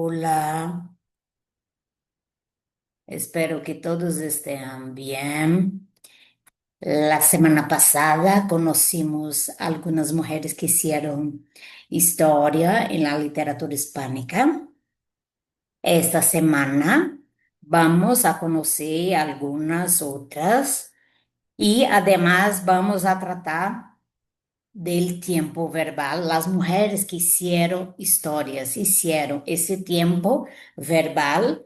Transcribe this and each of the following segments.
Hola, espero que todos estén bien. La semana pasada conocimos algunas mujeres que hicieron historia en la literatura hispánica. Esta semana vamos a conocer algunas otras y además vamos a tratar del tiempo verbal. Las mujeres que hicieron historias, hicieron ese tiempo verbal.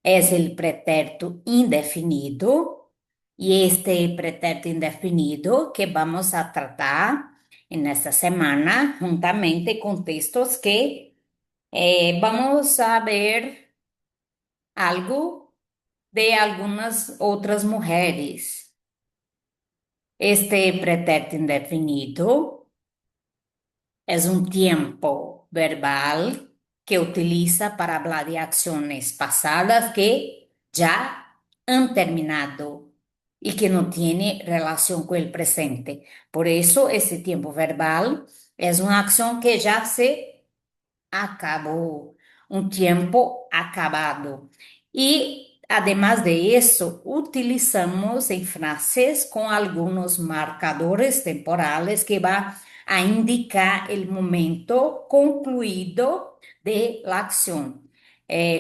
Es el pretérito indefinido y este pretérito indefinido que vamos a tratar en esta semana juntamente con textos que vamos a ver algo de algunas otras mujeres. Este pretérito indefinido es un tiempo verbal que utiliza para hablar de acciones pasadas que ya han terminado y que no tiene relación con el presente. Por eso, ese tiempo verbal es una acción que ya se acabó, un tiempo acabado. Y además de eso, utilizamos en frases con algunos marcadores temporales que va a indicar el momento concluido de la acción,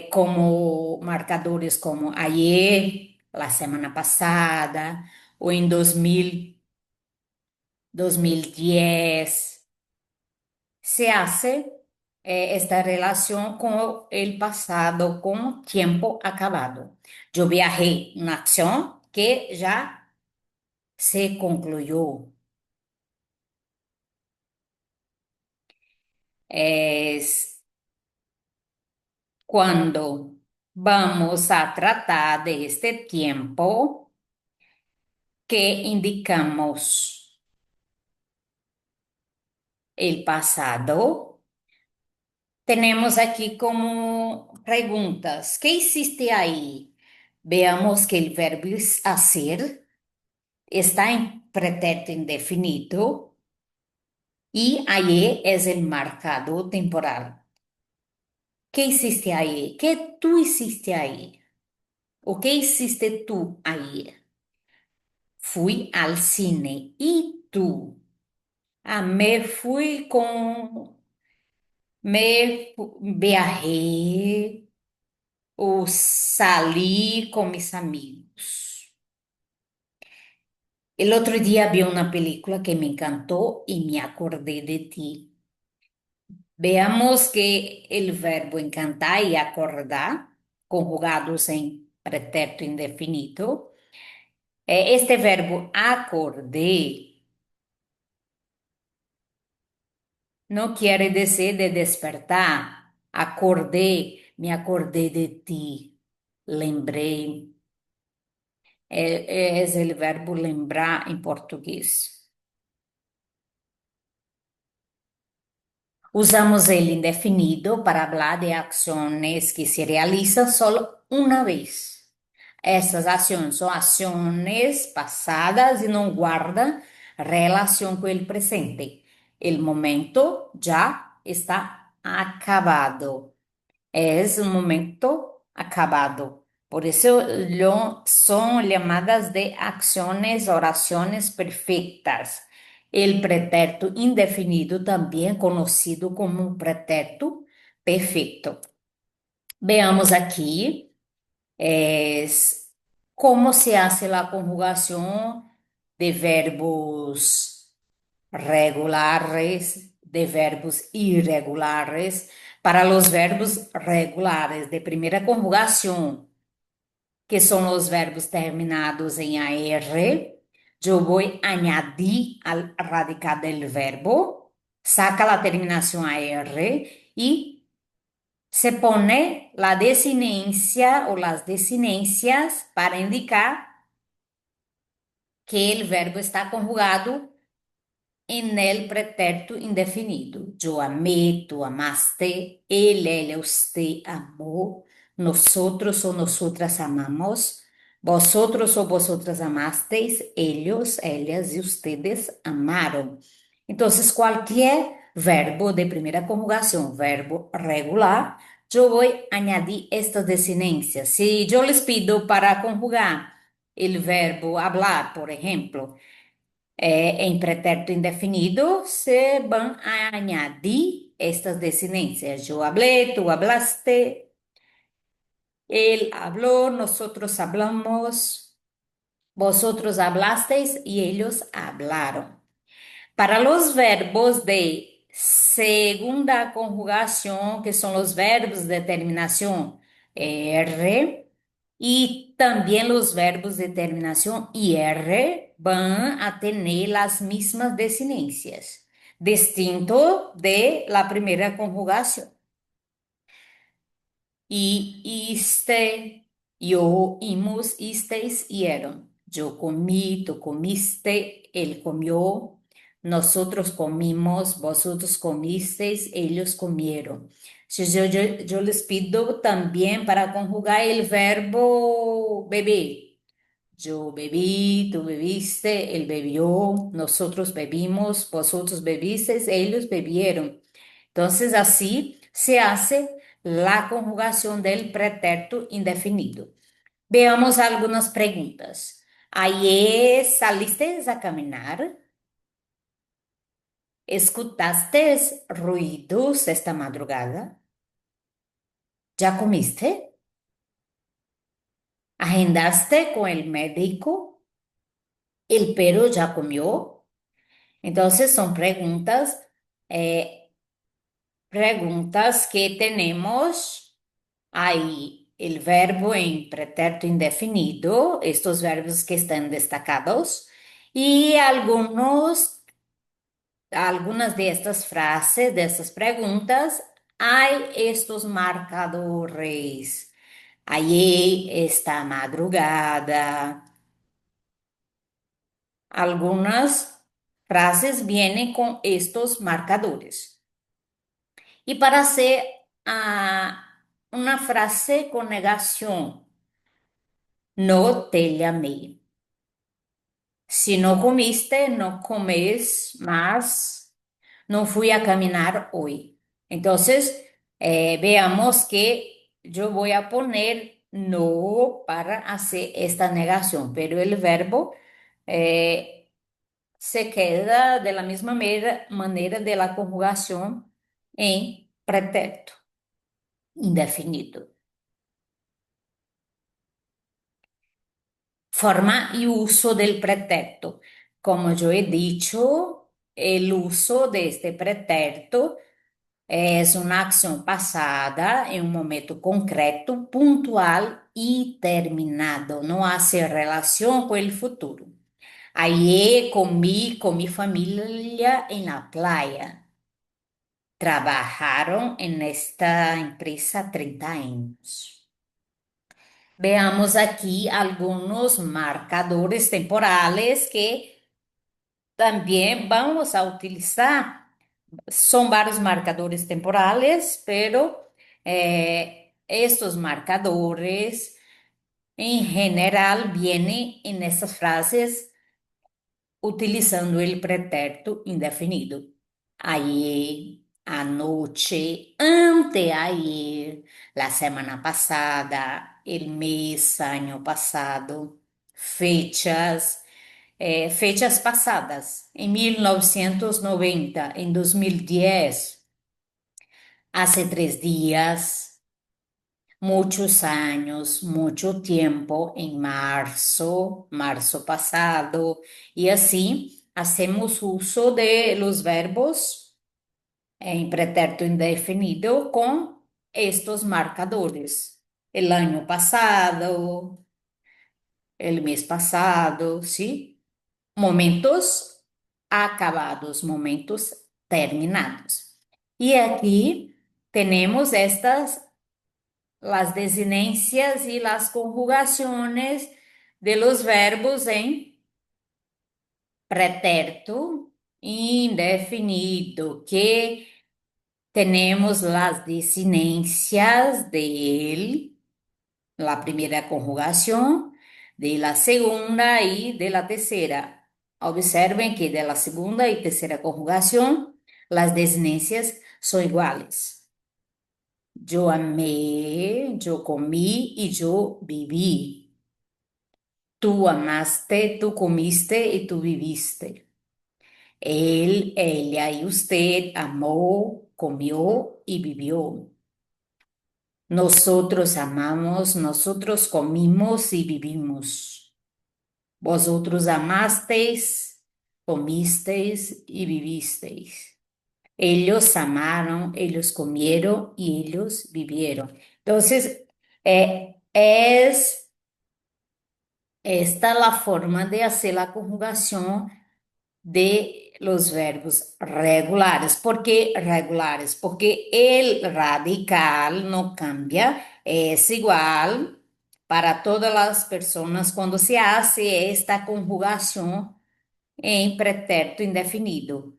como marcadores como ayer, la semana pasada, o en 2010 se hace esta relación con el pasado, con tiempo acabado. Yo viajé una acción que ya se concluyó. Es cuando vamos a tratar de este tiempo que indicamos el pasado. Tenemos aquí como preguntas. ¿Qué hiciste ahí? Veamos que el verbo es hacer está en pretérito indefinido y ahí es el marcador temporal. ¿Qué hiciste ahí? ¿Qué tú hiciste ahí? ¿O qué hiciste tú ahí? Fui al cine. ¿Y tú? Ah, viajé o salí con mis amigos. El otro día vi una película que me encantó y me acordé de ti. Veamos que el verbo encantar y acordar, conjugados en pretérito indefinido, este verbo acordé no quiere decir de despertar. Acordé, me acordé de ti, lembré. Es el verbo lembrar en portugués. Usamos el indefinido para hablar de acciones que se realizan solo una vez. Essas ações são ações passadas e não guardam relação com o presente. O momento já está acabado. É um momento acabado. Por isso, são chamadas de ações, orações perfeitas. El pretérito indefinido, también conocido como un pretérito perfecto. Veamos aquí es cómo se hace la conjugación de verbos regulares, de verbos irregulares. Para los verbos regulares de primera conjugación, que son los verbos terminados en AR, yo voy a añadir al radical del verbo, saca la terminación AR y se pone la desinencia o las desinencias para indicar que el verbo está conjugado en el pretérito indefinido. Yo amé, tú amaste, él, usted amó, nosotros o nosotras amamos, vosotros o vosotras amasteis, ellos, ellas y ustedes amaron. Entonces, cualquier verbo de primera conjugación, verbo regular, yo voy a añadir estas desinencias. Si yo les pido para conjugar el verbo hablar, por ejemplo, en pretérito indefinido, se van a añadir estas desinencias. Yo hablé, tú hablaste, él habló, nosotros hablamos, vosotros hablasteis y ellos hablaron. Para los verbos de segunda conjugación, que son los verbos de terminación R, y también los verbos de terminación IR van a tener las mismas desinencias, distinto de la primera conjugación. Y yo, imos, isteis, ieron. Yo comí, tú comiste, él comió, nosotros comimos, vosotros comisteis, ellos comieron. Si yo les pido también para conjugar el verbo beber. Yo bebí, tú bebiste, él bebió, nosotros bebimos, vosotros bebisteis, ellos bebieron. Entonces, así se hace la conjugación del pretérito indefinido. Veamos algunas preguntas. Ayer saliste a caminar, escutaste ruidos esta madrugada, ya comiste, agendaste con el médico, el perro ya comió. Entonces, son eh, preguntas que tenemos ahí el verbo en pretérito indefinido, estos verbos que están destacados, y algunas de estas frases, de estas preguntas, hay estos marcadores. Allí esta madrugada. Algunas frases vienen con estos marcadores. Y para hacer una frase con negación, no te llamé. Si no comiste, no comes más. No fui a caminar hoy. Entonces, veamos que yo voy a poner no para hacer esta negación, pero el verbo se queda de la misma manera de la conjugación en pretérito indefinido. Forma y uso del pretérito. Como yo he dicho, el uso de este pretérito es una acción pasada en un momento concreto, puntual y terminado. No hace relación con el futuro. Ayer comí con mi familia en la playa. Trabajaron en esta empresa 30 años. Veamos aquí algunos marcadores temporales que también vamos a utilizar. Son varios marcadores temporales, pero estos marcadores en general vienen en estas frases utilizando el pretérito indefinido. Ayer, anoche, anteayer, la semana pasada, el mes, año pasado, fechas, fechas pasadas, en 1990, en 2010, hace 3 días, muchos años, mucho tiempo, en marzo, marzo pasado, y así hacemos uso de los verbos en pretérito indefinido con estos marcadores. El año pasado, el mes pasado, ¿sí? Momentos acabados, momentos terminados. Y aquí tenemos las desinencias y las conjugaciones de los verbos en pretérito indefinido, que tenemos las desinencias de él, la primera conjugación, de la segunda y de la tercera. Observen que de la segunda y tercera conjugación, las desinencias son iguales. Yo amé, yo comí y yo viví. Tú amaste, tú comiste y tú viviste. Él, ella y usted amó, comió y vivió. Nosotros amamos, nosotros comimos y vivimos. Vosotros amasteis, comisteis y vivisteis. Ellos amaron, ellos comieron y ellos vivieron. Entonces, es esta la forma de hacer la conjugación de los verbos regulares. ¿Por qué regulares? Porque el radical no cambia, es igual para todas las personas cuando se hace esta conjugación en pretérito indefinido.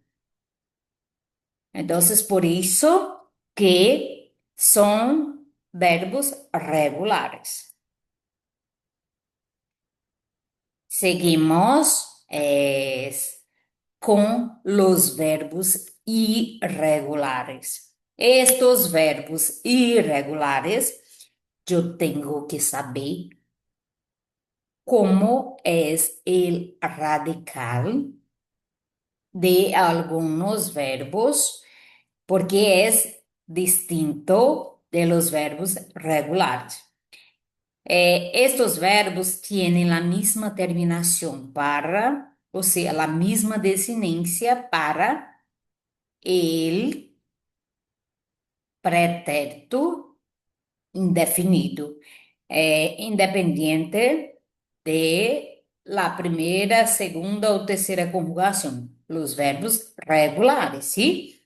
Entonces, por eso que son verbos regulares. Seguimos con los verbos irregulares. Estos verbos irregulares, yo tengo que saber cómo es el radical de algunos verbos, porque es distinto de los verbos regulares. Estos verbos tienen la misma terminación para, o sea, la misma desinencia para el pretérito indefinido, independiente de la primera, segunda o tercera conjugación, los verbos regulares, ¿sí?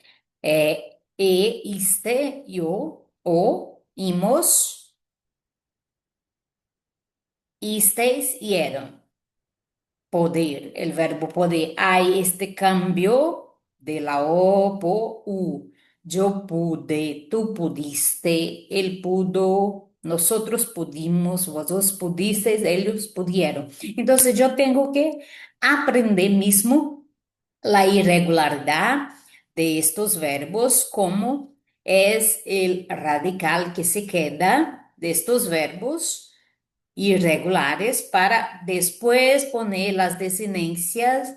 Iste, yo, o, imos, isteis y eran. Poder, el verbo poder. Hay este cambio de la O por U. Yo pude, tú pudiste, él pudo, nosotros pudimos, vosotros pudisteis, ellos pudieron. Entonces yo tengo que aprender mismo la irregularidad de estos verbos, como es el radical que se queda de estos verbos irregulares para después poner las desinencias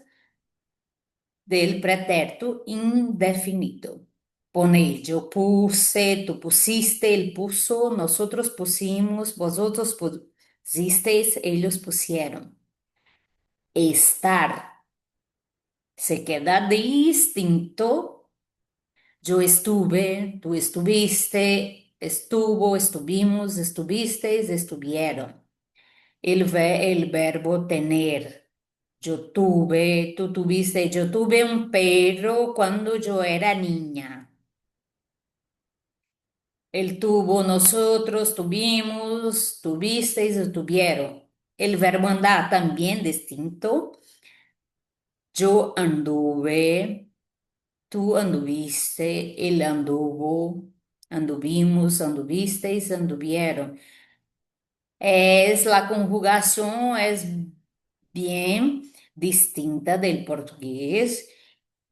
del pretérito indefinido. Poner yo puse, tú pusiste, él puso, nosotros pusimos, vosotros pusisteis, ellos pusieron. Estar se queda distinto. Yo estuve, tú estuviste, estuvo, estuvimos, estuvisteis, estuvieron. El verbo tener. Yo tuve, tú tuviste, yo tuve un perro cuando yo era niña. Él tuvo, nosotros tuvimos, tuvisteis o tuvieron. El verbo andar también distinto. Yo anduve, tú anduviste, él anduvo, anduvimos, anduvisteis, anduvieron. Es la conjugación es bien distinta del portugués.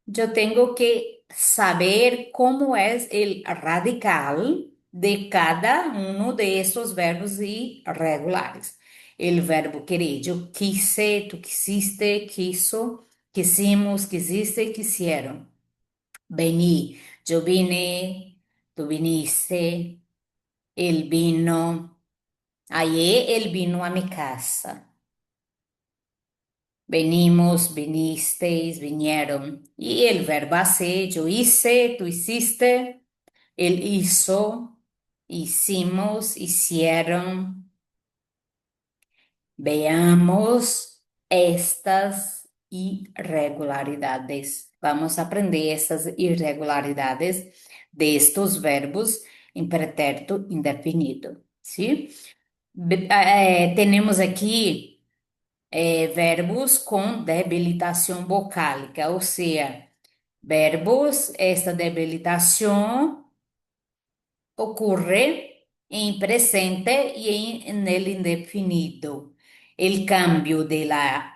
Yo tengo que saber cómo es el radical de cada uno de estos verbos irregulares. El verbo querer, yo quise, tú quisiste, quiso, quisimos, quisiste, quisieron. Vení, yo vine, tú viniste, él vino. Ayer él vino a mi casa. Venimos, vinisteis, vinieron. Y el verbo hacer, yo hice, tú hiciste, él hizo, hicimos, hicieron. Veamos estas irregularidades. Vamos a aprender estas irregularidades de estos verbos en pretérito indefinido, ¿sí? Tenemos aqui verbos com debilitação vocálica, ou seja, verbos, esta debilitação ocorre em presente e en el indefinido. El cambio de la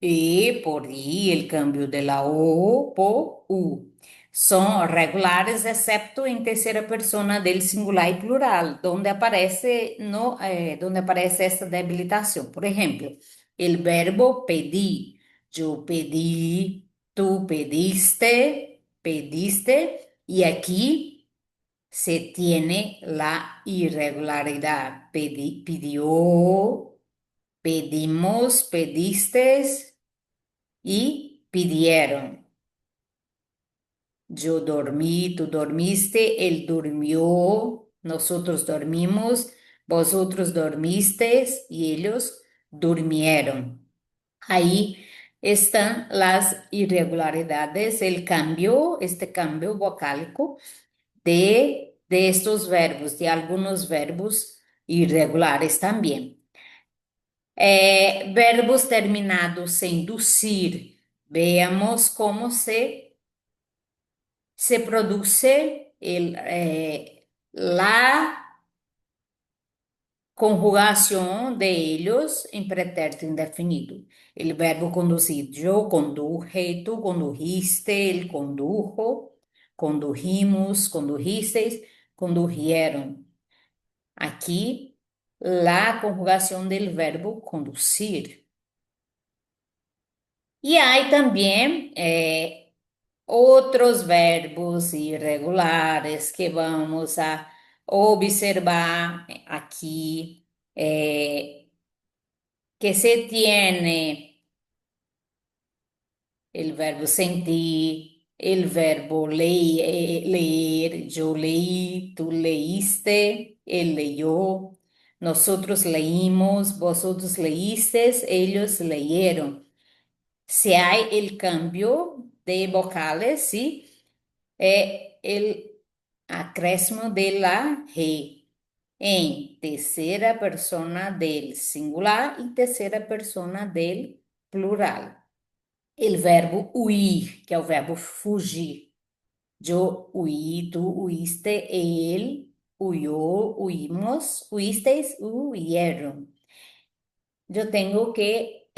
E por I, el cambio de la O por U. Son regulares, excepto en tercera persona del singular y plural, donde aparece, no, donde aparece esta debilitación. Por ejemplo, el verbo pedí. Yo pedí, tú pediste, pediste, y aquí se tiene la irregularidad. Pidió, pedimos, pedistes y pidieron. Yo dormí, tú dormiste, él durmió, nosotros dormimos, vosotros dormisteis y ellos durmieron. Ahí están las irregularidades, el cambio, este cambio vocálico de estos verbos, de algunos verbos irregulares también. Verbos terminados en inducir. Veamos cómo se produce la conjugación de ellos en pretérito indefinido. El verbo conducir, yo conduje, tú condujiste, él condujo, condujimos, condujisteis, condujeron. Aquí la conjugación del verbo conducir. Y hay también otros verbos irregulares que vamos a observar aquí, que se tiene el verbo sentir, el verbo leer, yo leí, tú leíste, él leyó, nosotros leímos, vosotros leísteis, ellos leyeron. Si hay el cambio de vocales, ¿sí? El acréscimo de la G en tercera persona del singular y tercera persona del plural. El verbo huir, que é o verbo fugir. Yo huí, tú huiste, él huyó, huimos, huisteis, huyeron. Yo tengo que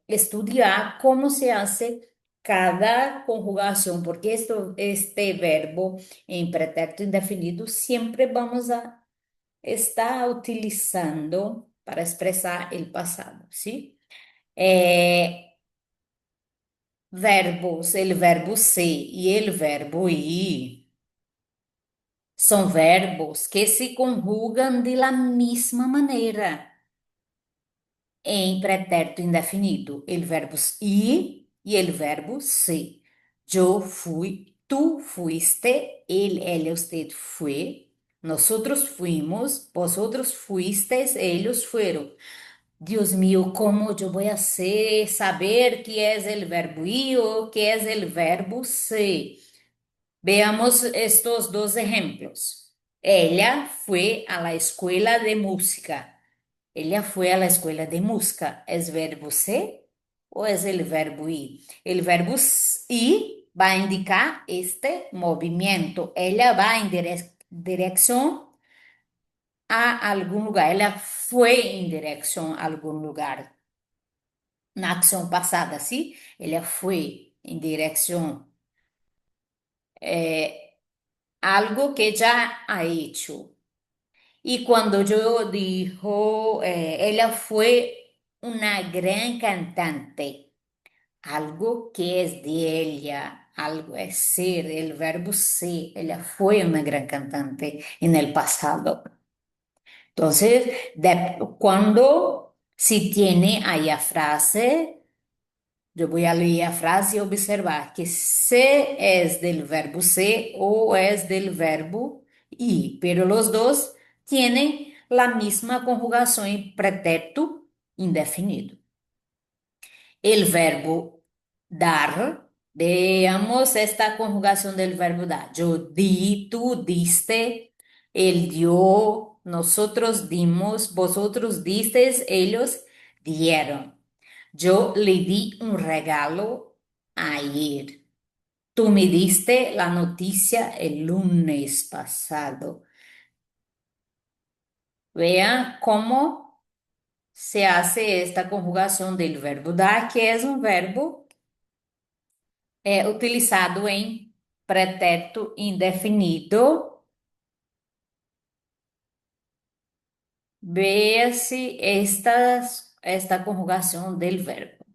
estudiar cómo se hace cada conjugación, porque este verbo en pretérito indefinido siempre vamos a estar utilizando para expresar el pasado, ¿sí? Eh, Verbos, el verbo ser y el verbo ir son verbos que se conjugan de la misma manera em pretérito indefinido, el verbo ir y el verbo ser. Yo fui, tú fuiste, él, ella, usted fue, nosotros fuimos, vosotros fuisteis, ellos fueron. Dios mío, ¿cómo yo voy a saber qué es el verbo ir o qué es el verbo ser? Veamos estos dos ejemplos. Ella fue a la escuela de música. Ella fue a la escuela de música. ¿Es verbo ser o es el verbo ir? El verbo ir va a indicar este movimiento. Ella va en dirección a algún lugar. Ella fue en dirección a algún lugar. Na acción pasada, ¿sí? Ella fue en dirección a algo que ya ha hecho. Y cuando yo dijo, ella fue una gran cantante, algo que es de ella, algo es ser, el verbo ser, ella fue una gran cantante en el pasado. Entonces, cuando si tiene ahí la frase, yo voy a leer la frase y observar que se es del verbo ser o es del verbo ir, pero los dos tienen la misma conjugación en pretérito indefinido. El verbo dar, veamos esta conjugación del verbo dar. Yo di, tú diste, él dio, nosotros dimos, vosotros disteis, ellos dieron. Yo le di un regalo ayer. Tú me diste la noticia el lunes pasado. Vean cómo se hace esta conjugación del verbo dar, que es un verbo utilizado en pretérito indefinido. Vea si esta conjugación del verbo.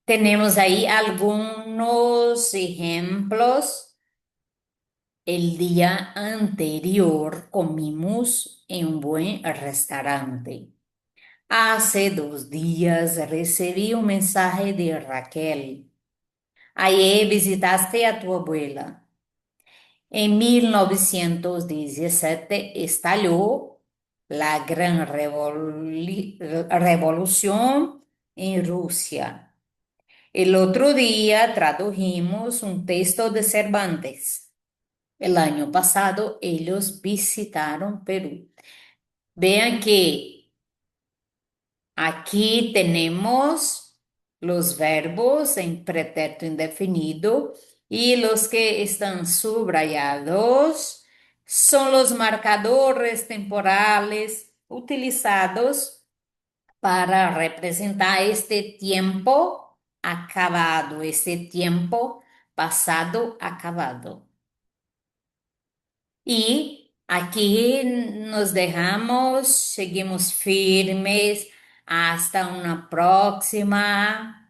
Tenemos ahí algunos ejemplos. El día anterior comimos en un buen restaurante. Hace 2 días recibí un mensaje de Raquel. Ayer visitaste a tu abuela. En 1917 estalló la Gran Revolución en Rusia. El otro día tradujimos un texto de Cervantes. El año pasado ellos visitaron Perú. Vean que aquí tenemos los verbos en pretérito indefinido y los que están subrayados son los marcadores temporales utilizados para representar este tiempo acabado, este tiempo pasado acabado. Y aquí nos dejamos, seguimos firmes. Hasta una próxima.